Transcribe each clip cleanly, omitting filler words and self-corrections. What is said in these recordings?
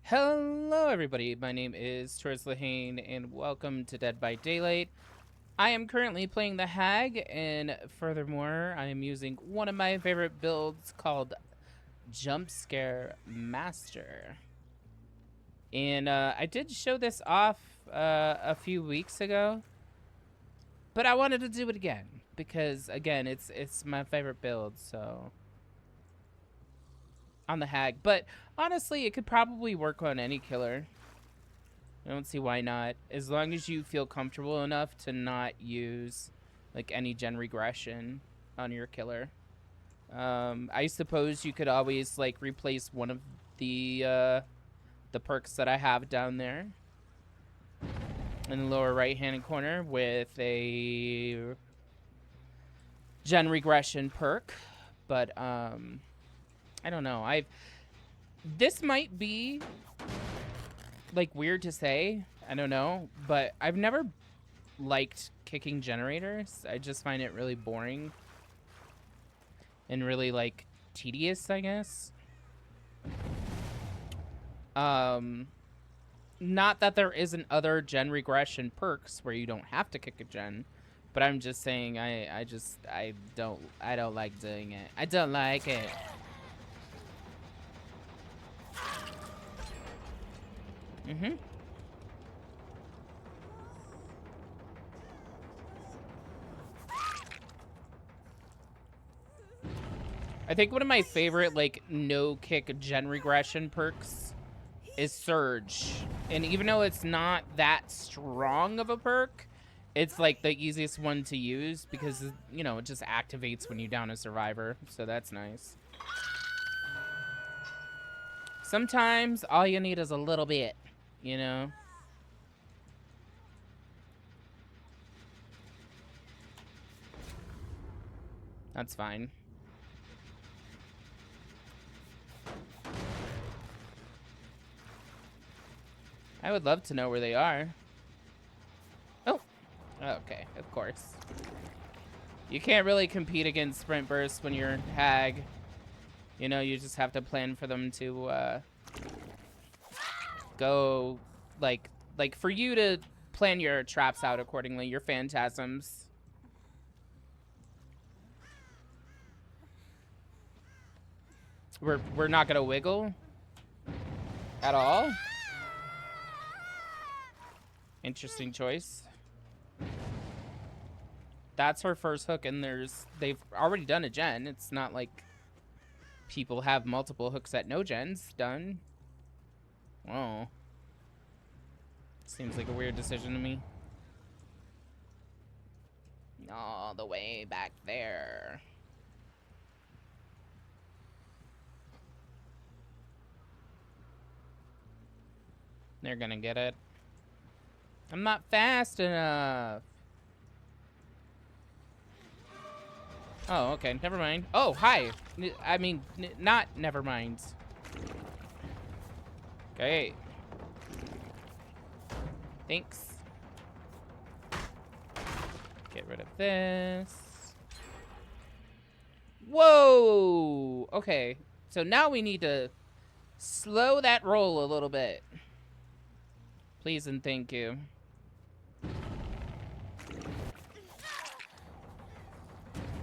Hello everybody, my name is TaurusLehane and welcome to Dead by Daylight. I am currently playing the Hag, and furthermore, I am using one of my favorite builds called Jump Scare Master. And I did show this off a few weeks ago, but I wanted to do it again because again, it's my favorite build, so on the Hag. But honestly, it could probably work on any killer. I don't see why not. As long as you feel comfortable enough to not use like any gen regression on your killer. I suppose you could always like replace one of the perks that I have down there in the lower right hand corner with a gen regression perk. But I don't know. This might be like weird to say, I don't know, but I've never liked kicking generators. I just find it really boring and really like tedious, I guess. Not that there isn't other gen regression perks where you don't have to kick a gen, but I'm just saying I don't like doing it. I don't like it. I think one of my favorite like no kick gen regression perks is Surge. And even though it's not that strong of a perk, it's like the easiest one to use because, you know, it just activates when you down a survivor. So that's nice. Sometimes all you need is a little bit, you know? That's fine. I would love to know where they are. Oh, okay, of course. You can't really compete against sprint bursts when you're Hag. You know, you just have to plan for them to go, like for you to plan your traps out accordingly, your phantasms. We're not gonna wiggle at all. Interesting choice. That's her first hook, and they've already done a gen. It's not like people have multiple hooks at no gens done. Oh. Seems like a weird decision to me. All the way back there. They're gonna get it. I'm not fast enough. Oh, okay. Never mind. Oh, hi. I mean, not never mind. Okay. Thanks. Get rid of this. Whoa! Okay. So now we need to slow that roll a little bit. Please and thank you.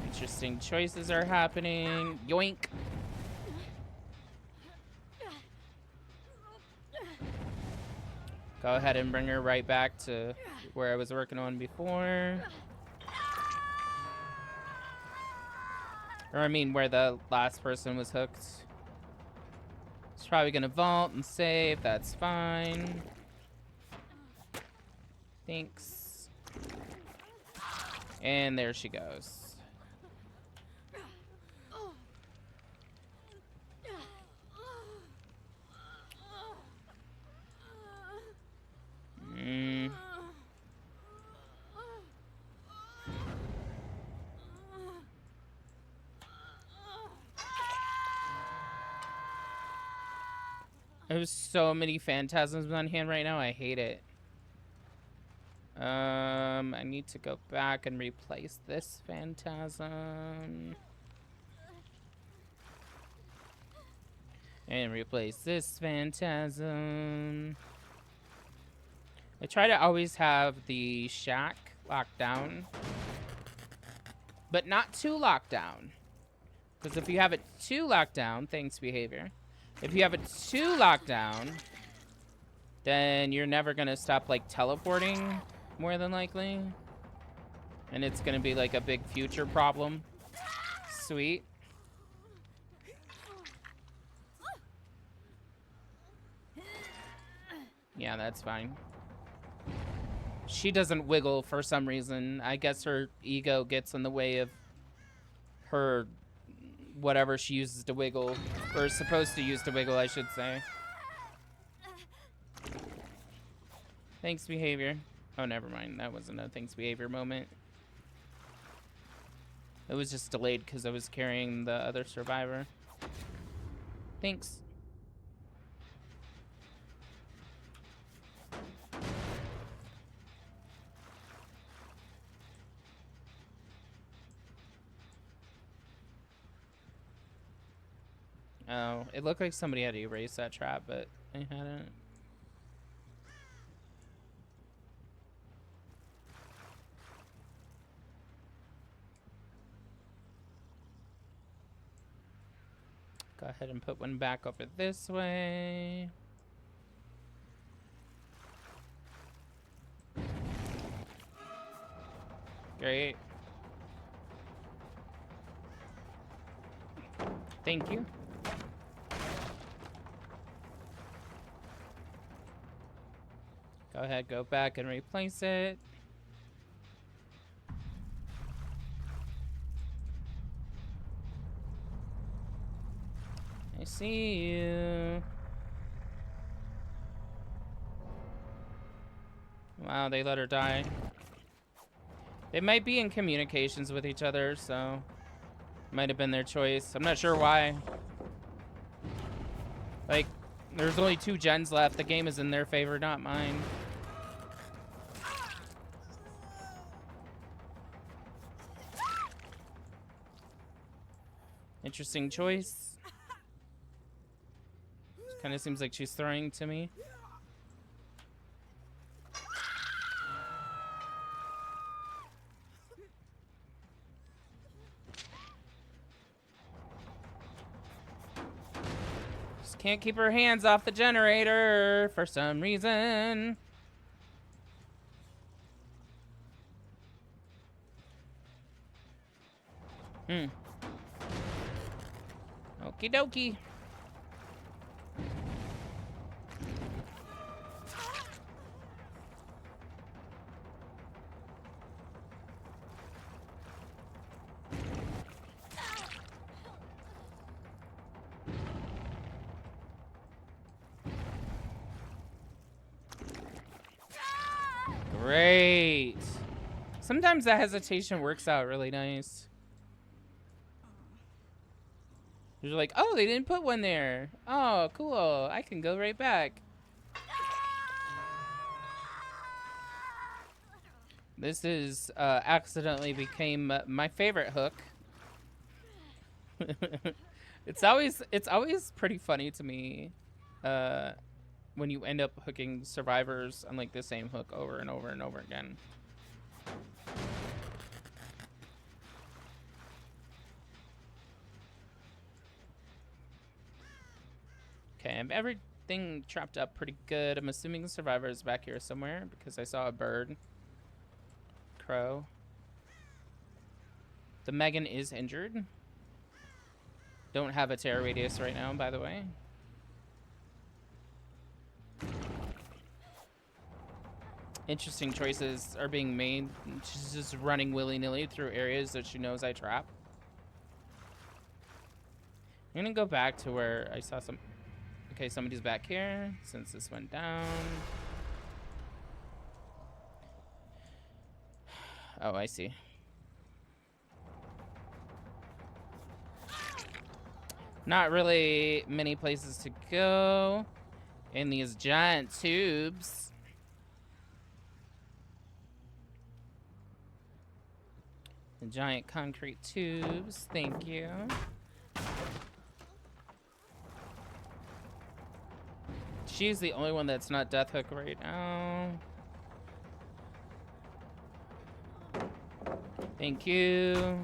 Interesting choices are happening. Yoink. Go ahead and bring her right back to where I was working on before. Or I mean where the last person was hooked. She's probably gonna vault and save. That's fine. Thanks. And there she goes. There's so many phantasms on hand right now. I hate it. I need to go back and replace this phantasm. And replace this phantasm. I try to always have the shack locked down, but not too locked down. Because if you have it too locked down, thanks behavior. If you have it too locked down, then you're never gonna stop like teleporting, more than likely. And it's gonna be like a big future problem. Sweet. Yeah, that's fine. She doesn't wiggle for some reason. I guess her ego gets in the way of her whatever she uses to wiggle, or is supposed to use to wiggle, I should say. Thanks behavior. Oh, never mind. That wasn't a thanks behavior moment. It was just delayed because I was carrying the other survivor. Thanks. Oh, it looked like somebody had to erase that trap, but they hadn't. Go ahead and put one back over this way. Great. Thank you. Go ahead, go back and replace it. I see you. Wow, they let her die. They might be in communications with each other, so might have been their choice. I'm not sure why. Like, there's only 2 gens left. The game is in their favor, not mine. Interesting choice. Kind of seems like she's throwing to me. Just can't keep her hands off the generator for some reason. Okie dokie. Great. Sometimes that hesitation works out really nice. You're like, oh, they didn't put one there. Oh, cool. I can go right back. This is accidentally became my favorite hook. It's always pretty funny to me when you end up hooking survivors on like the same hook over and over and over again. Okay, I have everything trapped up pretty good. I'm assuming the survivor is back here somewhere because I saw a bird. Crow. The Megan is injured. Don't have a terror radius right now, by the way. Interesting choices are being made. She's just running willy-nilly through areas that she knows I trap. I'm gonna go back to where I saw some... Okay, somebody's back here since this went down. Oh, I see. Not really many places to go in these giant tubes. The giant concrete tubes, thank you. She's the only one that's not Death Hook right now. Thank you.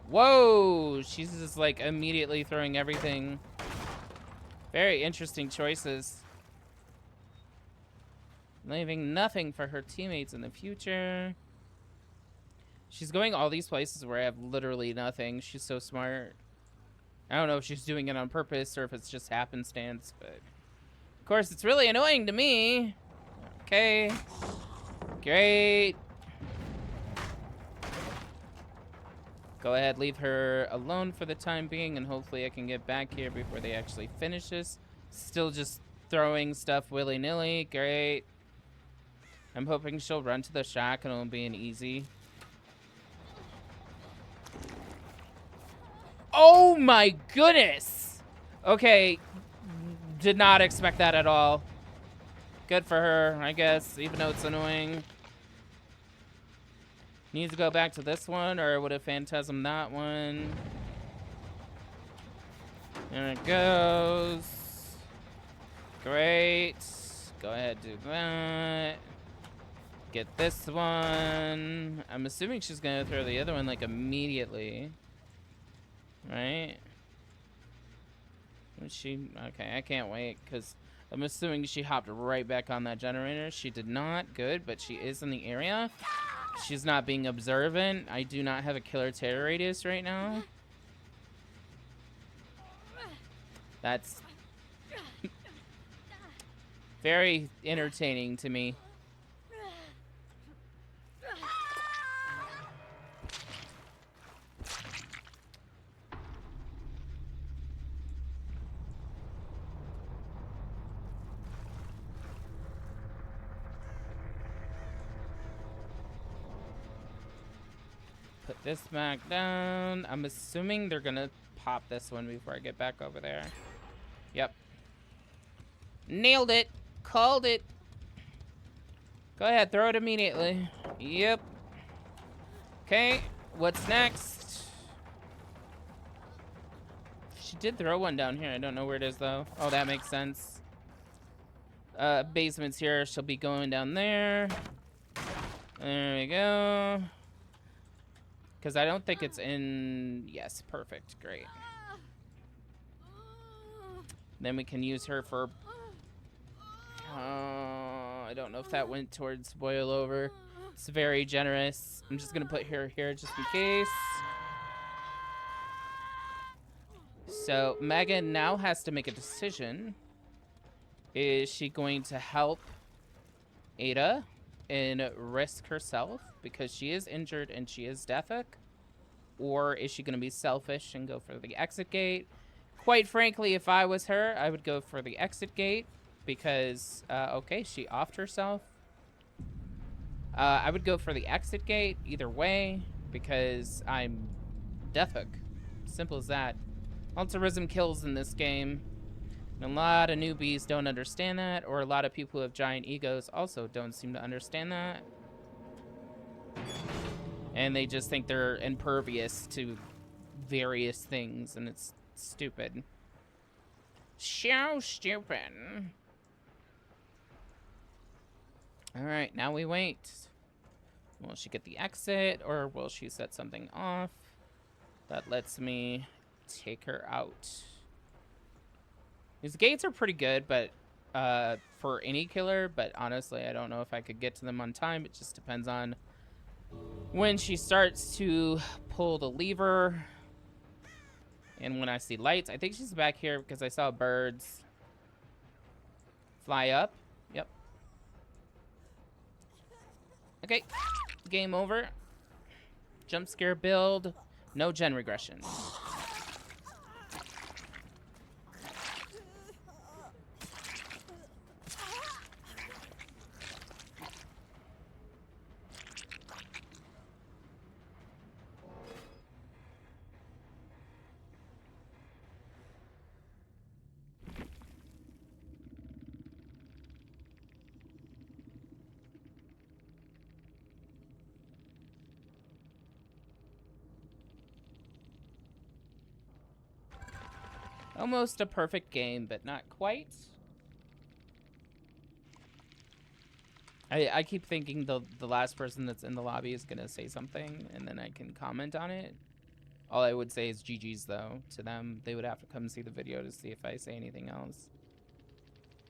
Whoa! She's just like immediately throwing everything. Very interesting choices. Leaving nothing for her teammates in the future. She's going all these places where I have literally nothing. She's so smart. I don't know if she's doing it on purpose or if it's just happenstance, but of course it's really annoying to me. Okay. Great. Go ahead, leave her alone for the time being, and hopefully I can get back here before they actually finish this. Still just throwing stuff willy-nilly. Great. I'm hoping she'll run to the shack and it'll be an easy. Oh my goodness! Okay, did not expect that at all. Good for her, I guess, even though it's annoying. Needs to go back to this one, or would have phantasm that one. There it goes. Great. Go ahead, do that. Get this one. I'm assuming she's gonna throw the other one like immediately. Right? Was she? Okay, I can't wait because I'm assuming she hopped right back on that generator. She did not. Good, but she is in the area. She's not being observant. I do not have a killer terror radius right now. That's very entertaining to me. Put this back down. I'm assuming they're gonna pop this one before I get back over there. Yep. Nailed it. Called it. Go ahead, throw it immediately. Yep. Okay, what's next? She did throw one down here. I don't know where it is, though. Oh, that makes sense. Basement's here. She'll be going down there. There we go. Because I don't think it's in... Yes, perfect. Great. Then we can use her for... I don't know if that went towards boil over. It's very generous. I'm just going to put her here just in case. So Megan now has to make a decision. Is she going to help Ada and risk herself because she is injured and she is Death Hook? Or is she going to be selfish and go for the exit gate? Quite frankly, if I was her, I would go for the exit gate because, okay, she offed herself. I would go for the exit gate either way because I'm Death Hook. Simple as that. Altruism kills in this game. And a lot of newbies don't understand that, or a lot of people who have giant egos also don't seem to understand that. And they just think they're impervious to various things, and it's stupid. So stupid. Alright, now we wait. Will she get the exit, or will she set something off that lets me take her out? These gates are pretty good, but for any killer, but honestly, I don't know if I could get to them on time. It just depends on when she starts to pull the lever and when I see lights. I think she's back here because I saw birds fly up. Yep. Okay, game over. Jump scare build, no gen regression. Almost a perfect game, but not quite. I keep thinking the last person that's in the lobby is gonna say something, and then I can comment on it. All I would say is GG's, though. To them, they would have to come see the video to see if I say anything else.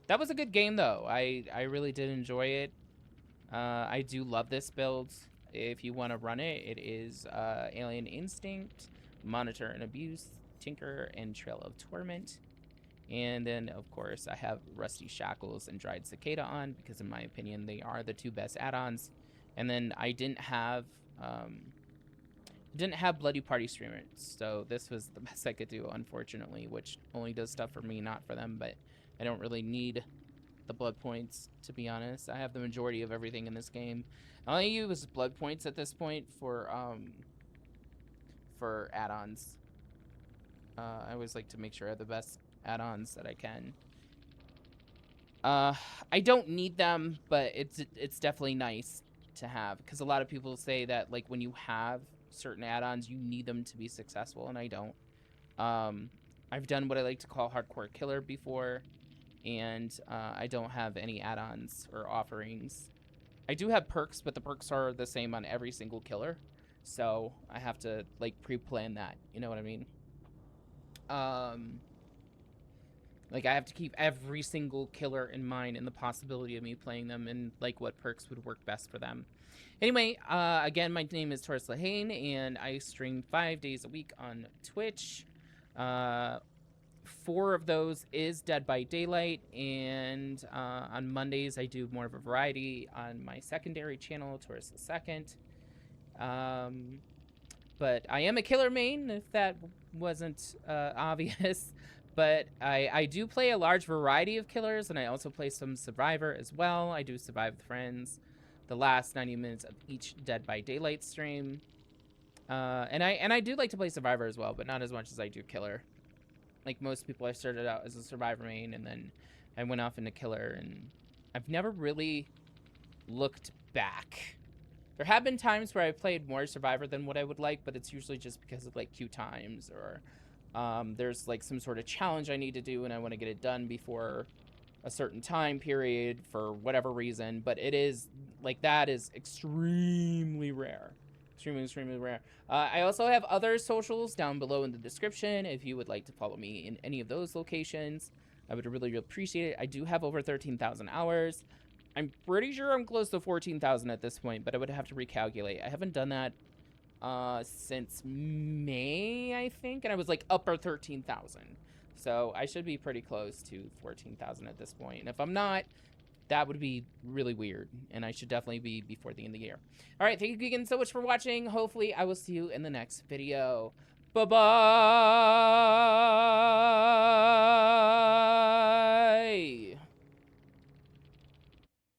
That was a good game, though. I really did enjoy it. I do love this build. If you want to run it, it is Alien Instinct, Monitor and Abuse, Tinker, and Trail of Torment. And then, of course, I have Rusty Shackles and Dried Cicada on because, in my opinion, they are the two best add-ons. And then I didn't have Bloody Party Streamers, so this was the best I could do, unfortunately, which only does stuff for me, not for them. But I don't really need the blood points, to be honest. I have the majority of everything in this game. I only use blood points at this point for add-ons. I always like to make sure I have the best add-ons that I can. I don't need them, but it's definitely nice to have, because a lot of people say that, like, when you have certain add-ons, you need them to be successful, and I don't. I've done what I like to call hardcore killer before, and I don't have any add-ons or offerings. I do have perks, but the perks are the same on every single killer, so I have to, like, pre-plan that, you know what I mean? Like, I have to keep every single killer in mind and the possibility of me playing them and, like, what perks would work best for them. Anyway, again, my name is TaurusLehane, and I stream 5 days a week on Twitch. 4 of those is Dead by Daylight, and on Mondays I do more of a variety on my secondary channel, TaurusLehane. But I am a killer main, if that wasn't obvious. But I do play a large variety of killers, and I also play some Survivor as well. I do Survive with Friends the last 90 minutes of each Dead by Daylight stream. And I do like to play Survivor as well, but not as much as I do killer. Like most people, I started out as a Survivor main, and then I went off into killer, and I've never really looked back. There have been times where I played more Survivor than what I would like, but it's usually just because of, like, queue times, or there's, like, some sort of challenge I need to do and I want to get it done before a certain time period for whatever reason. But it is, like, that is extremely rare. Extremely rare. I also have other socials down below in the description if you would like to follow me in any of those locations. I would really appreciate it. I do have over 13,000 hours. I'm pretty sure I'm close to 14,000 at this point, but I would have to recalculate. I haven't done that since May, I think, and I was like upper 13,000. So I should be pretty close to 14,000 at this point. And if I'm not, that would be really weird, and I should definitely be before the end of the year. All right, thank you again so much for watching. Hopefully, I will see you in the next video. Bye-bye!